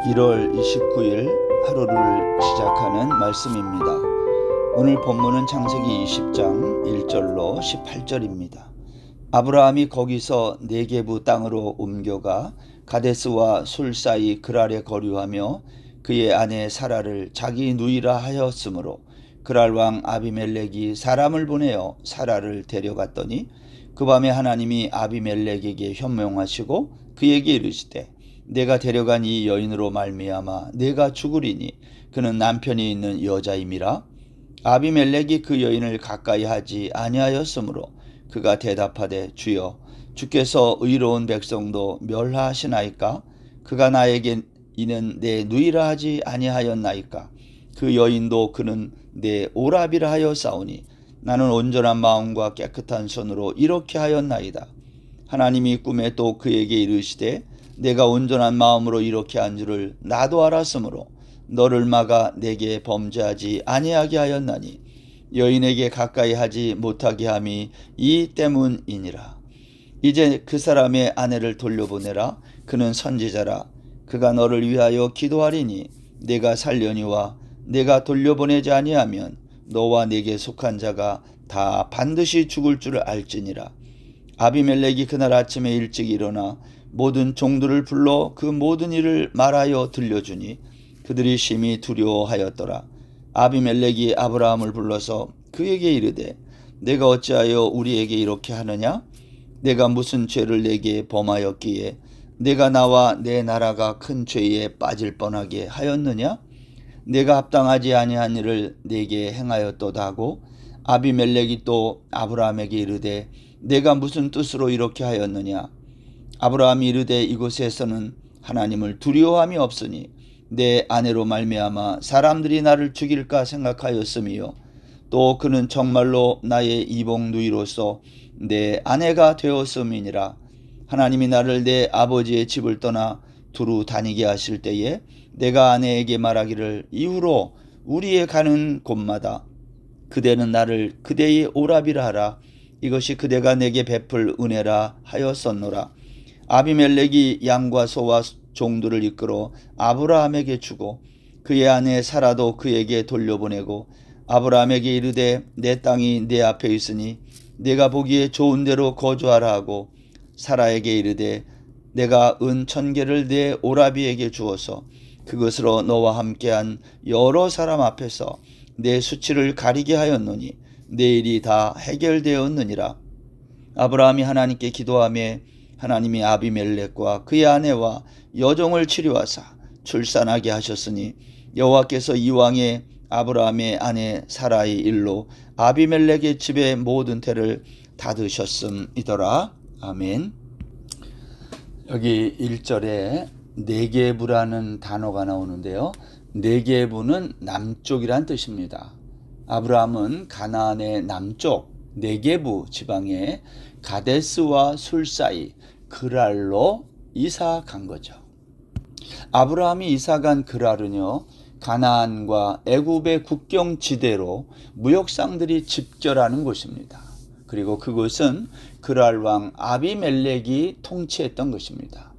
1월 29일 하루를 시작하는 말씀입니다. 오늘 본문은 창세기 20장 1절로 18절입니다. 아브라함이 거기서 네게부 땅으로 옮겨가 가데스와 술 사이 그랄에 거류하며 그의 아내 사라를 자기 누이라 하였으므로 그랄 왕 아비멜렉이 사람을 보내어 사라를 데려갔더니 그 밤에 하나님이 아비멜렉에게 현명하시고 그에게 이르시되 내가 데려간 이 여인으로 말미암아 내가 죽으리니 그는 남편이 있는 여자임이라. 아비멜렉이 그 여인을 가까이 하지 아니하였으므로 그가 대답하되 주여 주께서 의로운 백성도 멸하시나이까? 그가 나에게 이는 내 누이라 하지 아니하였나이까? 그 여인도 그는 내 오라비라 하였사오니 나는 온전한 마음과 깨끗한 손으로 이렇게 하였나이다. 하나님이 꿈에 또 그에게 이르시되 내가 온전한 마음으로 이렇게 한 줄을 나도 알았으므로 너를 막아 내게 범죄하지 아니하게 하였나니 여인에게 가까이 하지 못하게 함이 이 때문이니라. 이제 그 사람의 아내를 돌려보내라. 그는 선지자라. 그가 너를 위하여 기도하리니 내가 살려니와 내가 돌려보내지 아니하면 너와 내게 속한 자가 다 반드시 죽을 줄 알지니라. 아비멜렉이 그날 아침에 일찍 일어나 모든 종들을 불러 그 모든 일을 말하여 들려주니 그들이 심히 두려워하였더라. 아비멜렉이 아브라함을 불러서 그에게 이르되 내가 어찌하여 우리에게 이렇게 하느냐? 내가 무슨 죄를 내게 범하였기에 내가 나와 내 나라가 큰 죄에 빠질 뻔하게 하였느냐? 내가 합당하지 아니한 일을 내게 행하였도다 하고 아비멜렉이 또 아브라함에게 이르되 내가 무슨 뜻으로 이렇게 하였느냐? 아브라함이 이르되 이곳에서는 하나님을 두려워함이 없으니 내 아내로 말미암아 사람들이 나를 죽일까 생각하였음이요 또 그는 정말로 나의 이복 누이로서 내 아내가 되었음이니라. 하나님이 나를 내 아버지의 집을 떠나 두루 다니게 하실 때에 내가 아내에게 말하기를 이후로 우리의 가는 곳마다 그대는 나를 그대의 오라비라 하라. 이것이 그대가 내게 베풀 은혜라 하였었노라. 아비멜렉이 양과 소와 종들을 이끌어 아브라함에게 주고 그의 아내 사라도 그에게 돌려보내고 아브라함에게 이르되 내 땅이 내 앞에 있으니 내가 보기에 좋은 대로 거주하라 하고 사라에게 이르되 내가 은 1000개를 내 오라비에게 주어서 그것으로 너와 함께한 여러 사람 앞에서 내 수치를 가리게 하였노니 내 일이 다 해결되었느니라. 아브라함이 하나님께 기도하며 하나님이 아비멜렉과 그의 아내와 여종을 치료하사 출산하게 하셨으니 여호와께서 이왕에 아브라함의 아내 사라의 일로 아비멜렉의 집의 모든 태를 닫으셨음이더라. 아멘. 여기 1절에 네게부라는 단어가 나오는데요. 네게부는 남쪽이란 뜻입니다. 아브라함은 가나안의 남쪽 네게부 지방의 가데스와 술 사이 그랄로 이사 간 거죠. 아브라함이 이사 간 그랄은요, 가나안과 애굽의 국경 지대로 무역상들이 집결하는 곳입니다. 그리고 그곳은 그랄 왕 아비멜렉이 통치했던 것입니다.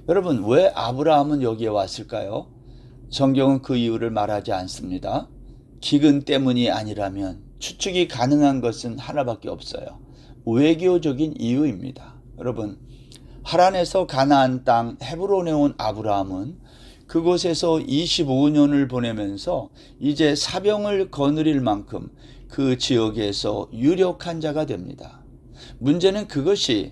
여러분, 왜 아브라함은 여기에 왔을까요? 성경은 그 이유를 말하지 않습니다. 기근 때문이 아니라면 추측이 가능한 것은 하나밖에 없어요. 외교적인 이유입니다. 여러분, 하란에서 가나안 땅 헤브론에 온 아브라함은 그곳에서 25년을 보내면서 이제 사병을 거느릴 만큼 그 지역에서 유력한 자가 됩니다. 문제는 그것이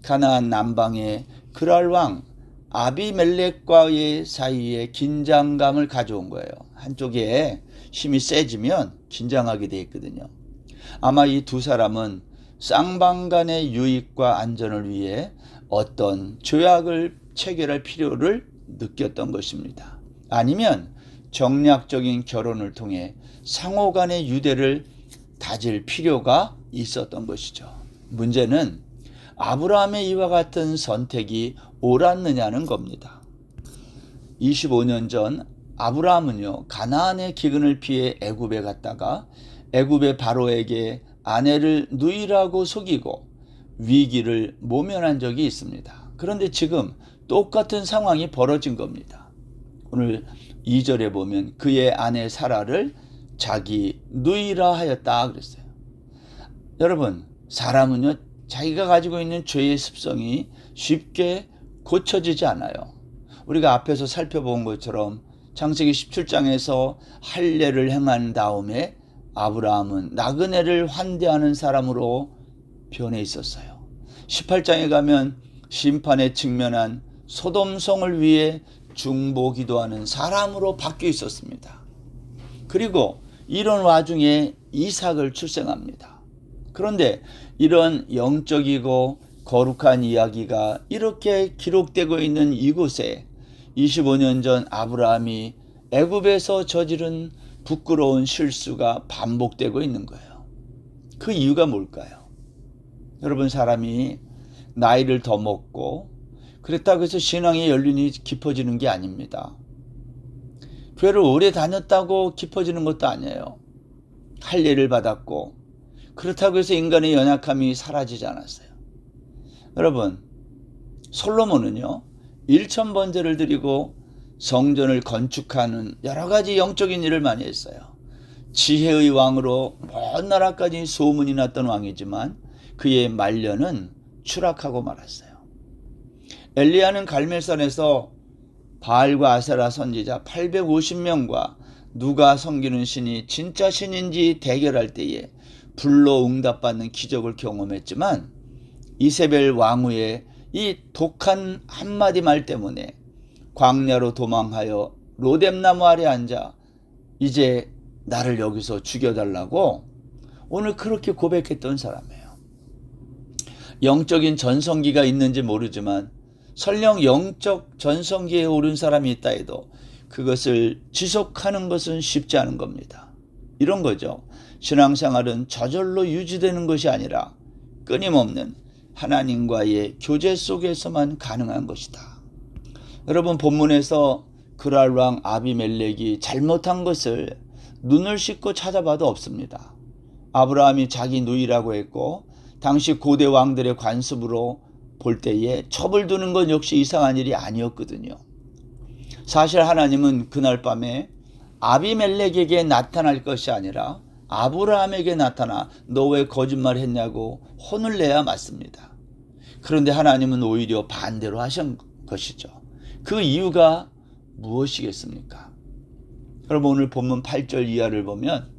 가나안 남방의 그랄 왕 아비멜렉과의 사이에 긴장감을 가져온 거예요. 한쪽에 힘이 세지면 긴장하게 돼 있거든요. 아마 이 두 사람은 쌍방 간의 유익과 안전을 위해 어떤 조약을 체결할 필요를 느꼈던 것입니다. 아니면 정략적인 결혼을 통해 상호 간의 유대를 다질 필요가 있었던 것이죠. 문제는 아브라함의 이와 같은 선택이 옳았느냐는 겁니다. 25년 전 아브라함은요, 가나안의 기근을 피해 애굽에 갔다가 애굽의 바로에게 아내를 누이라고 속이고 위기를 모면한 적이 있습니다. 그런데 지금 똑같은 상황이 벌어진 겁니다. 오늘 2절에 보면 그의 아내 사라를 자기 누이라 하였다 그랬어요. 여러분, 사람은요, 자기가 가지고 있는 죄의 습성이 쉽게 고쳐지지 않아요. 우리가 앞에서 살펴본 것처럼 창세기 17장에서 할례를 행한 다음에 아브라함은 나그네를 환대하는 사람으로 변해 있었어요. 18장에 가면 심판에 직면한 소돔성을 위해 중보 기도하는 사람으로 바뀌어 있었습니다. 그리고 이런 와중에 이삭을 출생합니다. 그런데 이런 영적이고 거룩한 이야기가 이렇게 기록되고 있는 이곳에 25년 전 아브라함이 애굽에서 저지른 부끄러운 실수가 반복되고 있는 거예요. 그 이유가 뭘까요? 여러분, 사람이 나이를 더 먹고 그렇다고 해서 신앙의 연륜이 깊어지는 게 아닙니다. 교회를 오래 다녔다고 깊어지는 것도 아니에요. 할례를 받았고 그렇다고 해서 인간의 연약함이 사라지지 않았어요. 여러분, 솔로몬은요 1000번제를 드리고 성전을 건축하는 여러 가지 영적인 일을 많이 했어요. 지혜의 왕으로 먼 나라까지 소문이 났던 왕이지만 그의 말년은 추락하고 말았어요. 엘리야는 갈멜산에서 바알과 아세라 선지자 850명과 누가 섬기는 신이 진짜 신인지 대결할 때에 불로 응답받는 기적을 경험했지만 이세벨 왕후의 이 독한 한마디 말 때문에 광야로 도망하여 로뎀나무 아래 앉아 이제 나를 여기서 죽여달라고 오늘 그렇게 고백했던 사람이에요. 영적인 전성기가 있는지 모르지만 설령 영적 전성기에 오른 사람이 있다 해도 그것을 지속하는 것은 쉽지 않은 겁니다. 이런 거죠. 신앙생활은 저절로 유지되는 것이 아니라 끊임없는 하나님과의 교제 속에서만 가능한 것이다. 여러분, 본문에서 그랄 왕 아비멜렉이 잘못한 것을 눈을 씻고 찾아봐도 없습니다. 아브라함이 자기 누이라고 했고 당시 고대 왕들의 관습으로 볼 때에 첩을 두는 건 역시 이상한 일이 아니었거든요. 사실 하나님은 그날 밤에 아비멜렉에게 나타날 것이 아니라 아브라함에게 나타나 너 왜 거짓말 했냐고 혼을 내야 맞습니다. 그런데 하나님은 오히려 반대로 하신 것이죠. 그 이유가 무엇이겠습니까? 여러분, 오늘 본문 8절 이하를 보면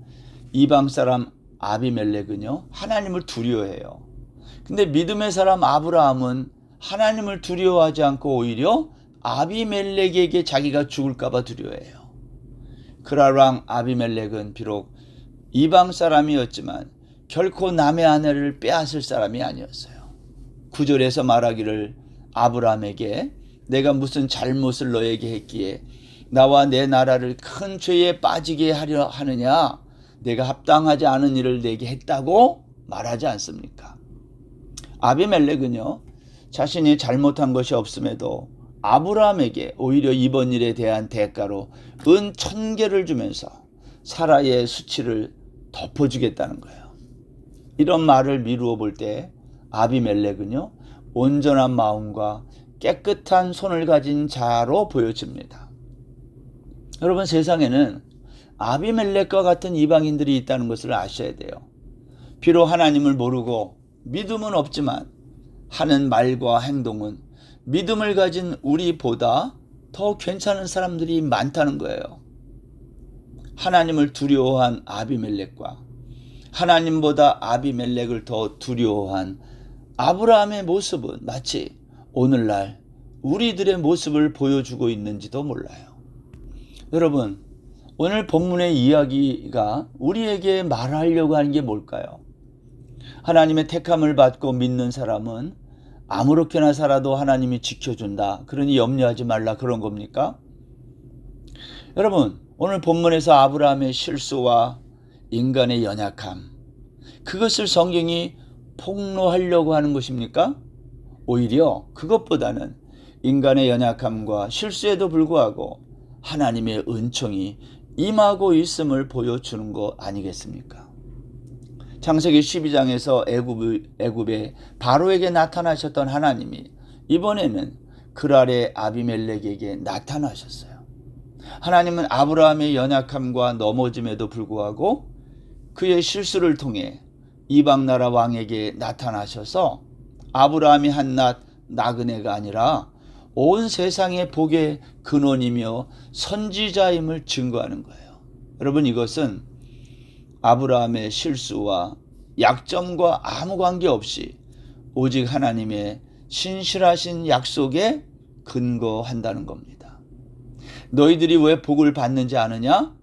이방 사람 아비멜렉은요 하나님을 두려워해요. 근데 믿음의 사람 아브라함은 하나님을 두려워하지 않고 오히려 아비멜렉에게 자기가 죽을까 봐 두려워해요. 그랄 왕 아비멜렉은 비록 이방 사람이었지만 결코 남의 아내를 빼앗을 사람이 아니었어요. 9절에서 말하기를 아브라함에게 내가 무슨 잘못을 너에게 했기에 나와 내 나라를 큰 죄에 빠지게 하려 하느냐, 내가 합당하지 않은 일을 내게 했다고 말하지 않습니까? 아비멜렉은요 자신이 잘못한 것이 없음에도 아브라함에게 오히려 이번 일에 대한 대가로 은 1000개를 주면서 사라의 수치를 덮어주겠다는 거예요. 이런 말을 미루어 볼 때 아비멜렉은요 온전한 마음과 깨끗한 손을 가진 자로 보여집니다. 여러분, 세상에는 아비멜렉과 같은 이방인들이 있다는 것을 아셔야 돼요. 비록 하나님을 모르고 믿음은 없지만 하는 말과 행동은 믿음을 가진 우리보다 더 괜찮은 사람들이 많다는 거예요. 하나님을 두려워한 아비멜렉과 하나님보다 아비멜렉을 더 두려워한 아브라함의 모습은 마치 오늘날 우리들의 모습을 보여주고 있는지도 몰라요. 여러분, 오늘 본문의 이야기가 우리에게 말하려고 하는 게 뭘까요? 하나님의 택함을 받고 믿는 사람은 아무렇게나 살아도 하나님이 지켜준다, 그러니 염려하지 말라, 그런 겁니까? 여러분, 오늘 본문에서 아브라함의 실수와 인간의 연약함, 그것을 성경이 폭로하려고 하는 것입니까? 오히려 그것보다는 인간의 연약함과 실수에도 불구하고 하나님의 은총이 임하고 있음을 보여주는 것 아니겠습니까? 창세기 12장에서 애굽의 바로에게 나타나셨던 하나님이 이번에는 그랄의 아비멜렉에게 나타나셨어요. 하나님은 아브라함의 연약함과 넘어짐에도 불구하고 그의 실수를 통해 이방 나라 왕에게 나타나셔서 아브라함이 한낱 나그네가 아니라 온 세상의 복의 근원이며 선지자임을 증거하는 거예요. 여러분, 이것은 아브라함의 실수와 약점과 아무 관계없이 오직 하나님의 신실하신 약속에 근거한다는 겁니다. 너희들이 왜 복을 받는지 아느냐?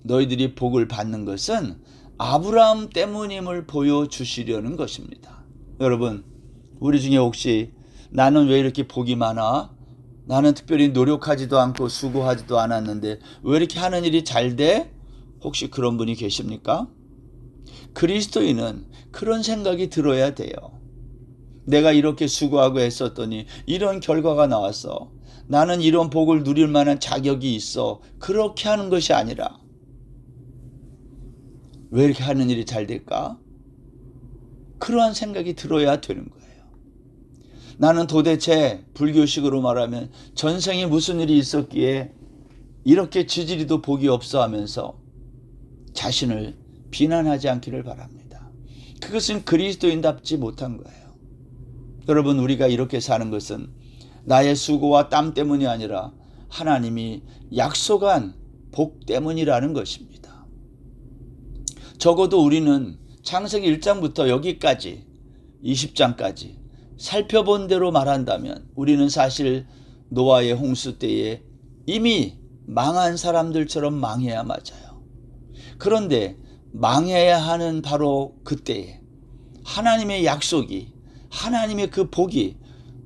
너희들이 복을 받는 것은 아브라함 때문임을 보여주시려는 것입니다. 여러분, 우리 중에 혹시 나는 왜 이렇게 복이 많아? 나는 특별히 노력하지도 않고 수고하지도 않았는데 왜 이렇게 하는 일이 잘 돼? 혹시 그런 분이 계십니까? 그리스도인은 그런 생각이 들어야 돼요. 내가 이렇게 수고하고 했었더니 이런 결과가 나왔어. 나는 이런 복을 누릴 만한 자격이 있어. 그렇게 하는 것이 아니라 왜 이렇게 하는 일이 잘 될까? 그러한 생각이 들어야 되는 거예요. 나는 도대체 불교식으로 말하면 전생에 무슨 일이 있었기에 이렇게 지지리도 복이 없어 하면서 자신을 비난하지 않기를 바랍니다. 그것은 그리스도인답지 못한 거예요. 여러분, 우리가 이렇게 사는 것은 나의 수고와 땀 때문이 아니라 하나님이 약속한 복 때문이라는 것입니다. 적어도 우리는 창세기 1장부터 여기까지 20장까지 살펴본 대로 말한다면 우리는 사실 노아의 홍수 때에 이미 망한 사람들처럼 망해야 맞아요. 그런데 망해야 하는 바로 그때에 하나님의 약속이, 하나님의 그 복이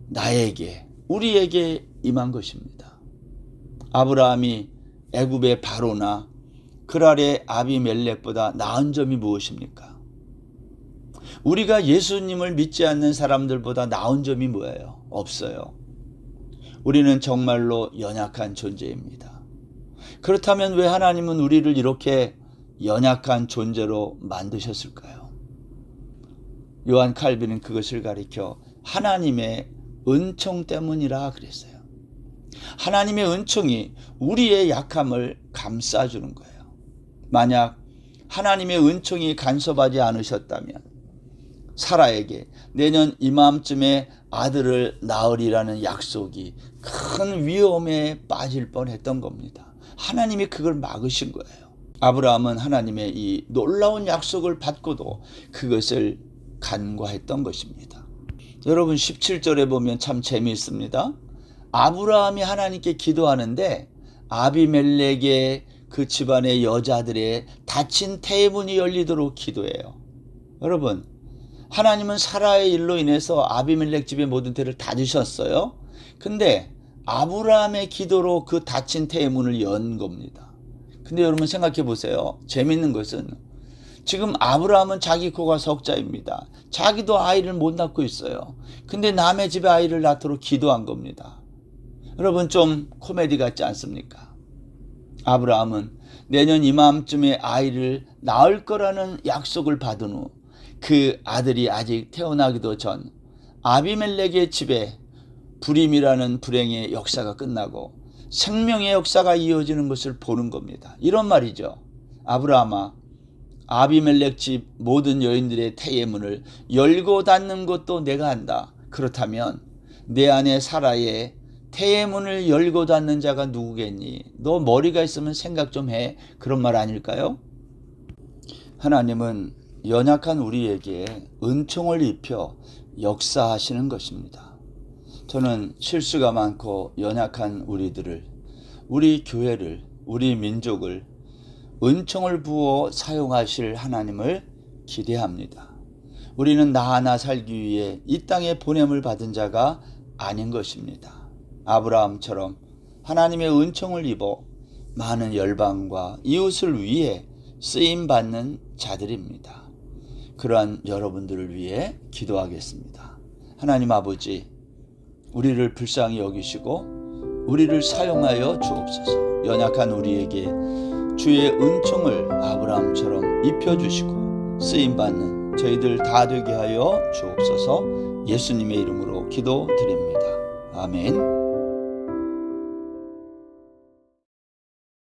나에게, 우리에게 임한 것입니다. 아브라함이 애굽의 바로나 그랄의 아비멜렉보다 나은 점이 무엇입니까? 우리가 예수님을 믿지 않는 사람들보다 나은 점이 뭐예요? 없어요. 우리는 정말로 연약한 존재입니다. 그렇다면 왜 하나님은 우리를 이렇게 연약한 존재로 만드셨을까요? 요한 칼빈은 그것을 가리켜 하나님의 은총 때문이라 그랬어요. 하나님의 은총이 우리의 약함을 감싸주는 거예요. 만약 하나님의 은총이 간섭하지 않으셨다면 사라에게 내년 이맘쯤에 아들을 낳으리라는 약속이 큰 위험에 빠질 뻔했던 겁니다. 하나님이 그걸 막으신 거예요. 아브라함은 하나님의 이 놀라운 약속을 받고도 그것을 간과했던 것입니다. 여러분, 17절에 보면 참 재미있습니다. 아브라함이 하나님께 기도하는데 아비멜렉의 그 집안의 여자들의 닫힌 태문이 열리도록 기도해요. 여러분, 하나님은 사라의 일로 인해서 아비멜렉 집의 모든 때를 닫으셨어요. 근데 아브라함의 기도로 그 닫힌 태문을 연 겁니다. 근데 여러분 생각해 보세요. 재밌는 것은 지금 아브라함은 자기 코가 석자입니다. 자기도 아이를 못 낳고 있어요. 근데 남의 집에 아이를 낳도록 기도한 겁니다. 여러분, 좀 코미디 같지 않습니까? 아브라함은 내년 이맘쯤에 아이를 낳을 거라는 약속을 받은 후 그 아들이 아직 태어나기도 전 아비멜렉의 집에 불임이라는 불행의 역사가 끝나고 생명의 역사가 이어지는 것을 보는 겁니다. 이런 말이죠. 아브라함아, 아비멜렉 집 모든 여인들의 태의 문을 열고 닫는 것도 내가 한다. 그렇다면 내 아내 사라의 태의 문을 열고 닫는 자가 누구겠니? 너 머리가 있으면 생각 좀 해. 그런 말 아닐까요? 하나님은 연약한 우리에게 은총을 입혀 역사하시는 것입니다. 저는 실수가 많고 연약한 우리들을, 우리 교회를, 우리 민족을 은총을 부어 사용하실 하나님을 기대합니다. 우리는 나 하나 살기 위해 이 땅에 보냄을 받은 자가 아닌 것입니다. 아브라함처럼 하나님의 은총을 입어 많은 열방과 이웃을 위해 쓰임받는 자들입니다. 그러한 여러분들을 위해 기도하겠습니다. 하나님 아버지, 우리를 불쌍히 여기시고 우리를 사용하여 주옵소서. 연약한 우리에게 주의 은총을 아브라함처럼 입혀주시고 쓰임받는 저희들 다 되게 하여 주옵소서. 예수님의 이름으로 기도드립니다. 아멘.